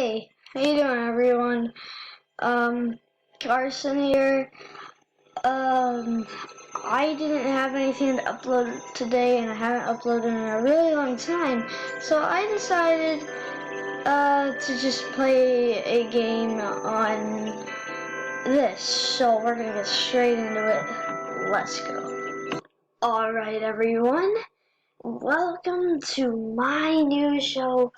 Hey, how you doing, everyone? Carson here. I didn't have anything to upload today, and I haven't uploaded in a really long time, so I decided, to just play a game on this. So we're gonna get straight into it. Let's go. Alright, everyone. Welcome to my new show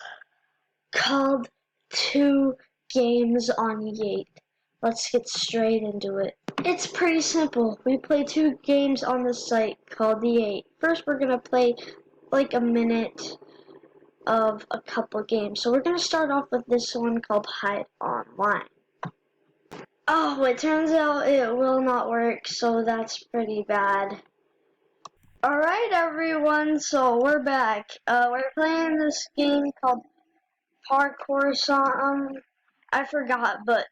called 2 Games on Yate. Let's get straight into it. It's pretty simple. We play 2 games on the site called the Yate. First, we're gonna play like a minute of a couple games. So we're gonna start off with this one called Hide Online. Oh, it turns out it will not work, so that's pretty bad. Alright, everyone, so we're back. We're playing this game called Parkour something. I forgot, but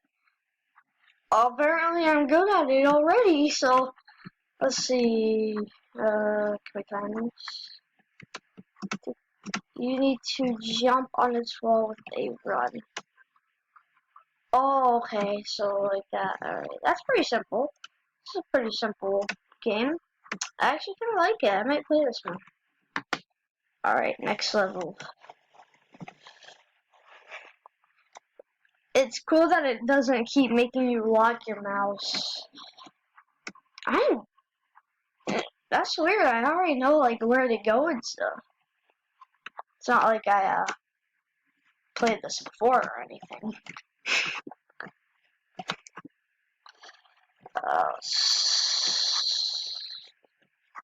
apparently I'm good at it already, so let's see. Can we find this? You need to jump on this wall with a run. Oh, okay, so like that. Alright, that's pretty simple. This is a pretty simple game. I actually kind of like it. I might play this one. Alright, next level. It's cool that it doesn't keep making you lock your mouse. That's weird. I already know like where to go and stuff. It's not like I played this before or anything.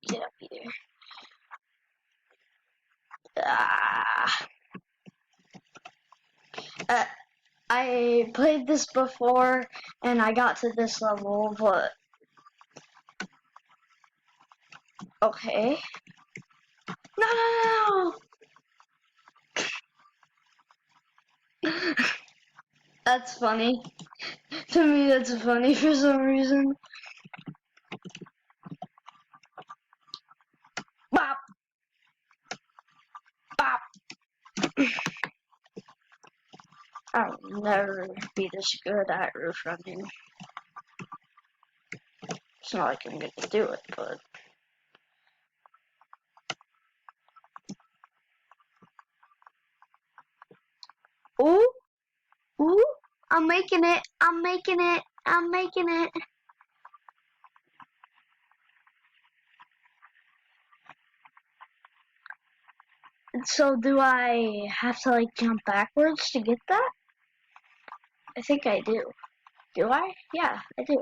Get up here. I played this before and I got to this level, but okay. No! That's funny. To me, that's funny for some reason. Bop! Bop! I'll never be this good at roof running. It's not like I'm gonna do it, but... Ooh! Ooh! I'm making it! I'm making it! I'm making it! So do I have to like jump backwards to get that? I think I do. Do I? Yeah, I do.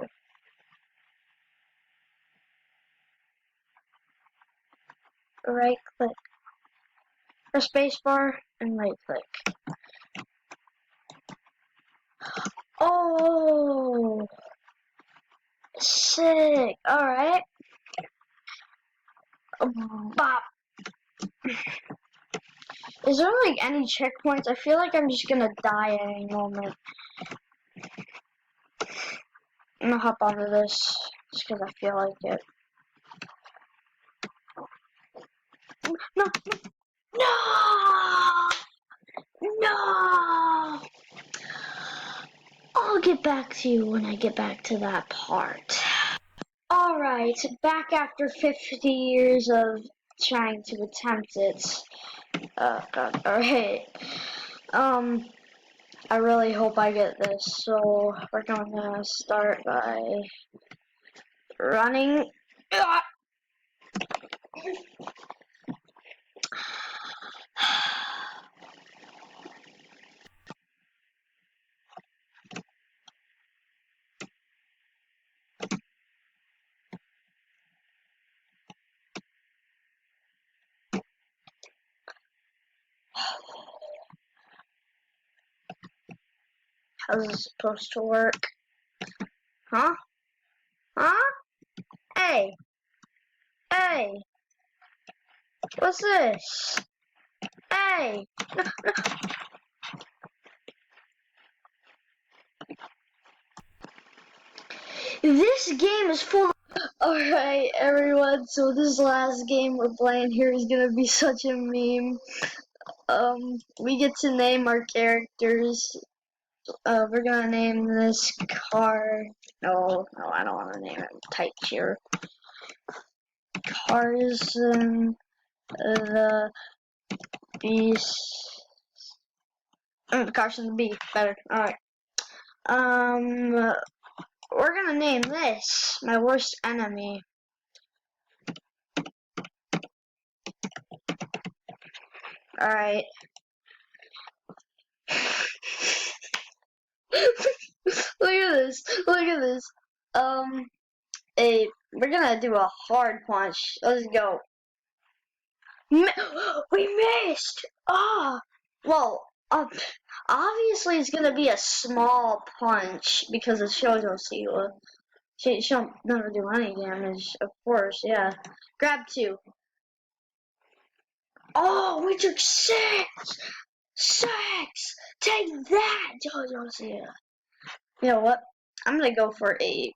Right click. Or spacebar and right click. Oh! Sick! Alright. Bop! Is there like any checkpoints? I feel like I'm just gonna die at any moment. I'm gonna hop onto this just because I feel like it. No! No! No! I'll get back to you when I get back to that part. Alright, back after 50 years of trying to attempt it. Oh god, alright. I really hope I get this, so we're gonna start by running. How's this supposed to work? Huh? Huh? Hey! Hey! What's this? Hey! This game is full of... Alright, everyone, so this last game we're playing here is gonna be such a meme. We get to name our characters. We're gonna name this car. No, I don't want to name it. Type here. Cars the Beast. Cars and the Bee. Better. All right. We're gonna name this my worst enemy. All right. Look at this. Look at this. We're gonna do a hard punch. Let's go. We missed. Well, obviously it's gonna be a small punch because it shows Siwa. She'll never do any damage, of course. Yeah. Grab 2. Oh, we took 6. 6. Take that, JoJo Siwa. You know what? I'm gonna go for a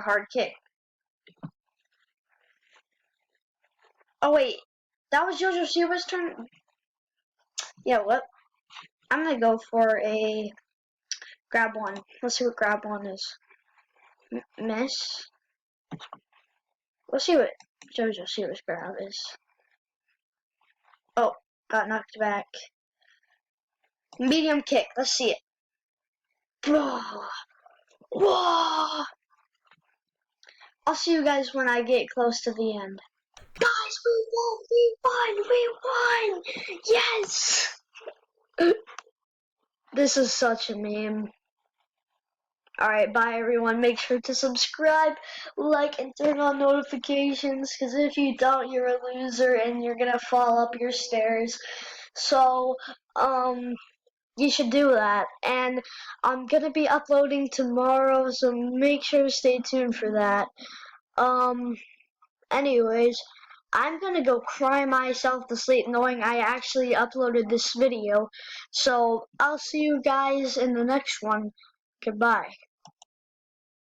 hard kick. Oh wait, that was JoJo Siwa's turn. Yeah, what? I'm gonna go for a grab 1. Let's see what grab 1 is. Miss. Let's see what JoJo Siwa's grab is. Oh, got knocked back. Medium kick. Let's see it. Whoa. Whoa. I'll see you guys when I get close to the end. Guys, we won! We won! We won! Yes! This is such a meme. Alright, bye everyone. Make sure to subscribe, like, and turn on notifications, because if you don't, you're a loser and you're gonna fall up your stairs. So, you should do that. And I'm gonna be uploading tomorrow, so make sure to stay tuned for that. Anyways, I'm gonna go cry myself to sleep knowing I actually uploaded this video. So, I'll see you guys in the next one. Goodbye.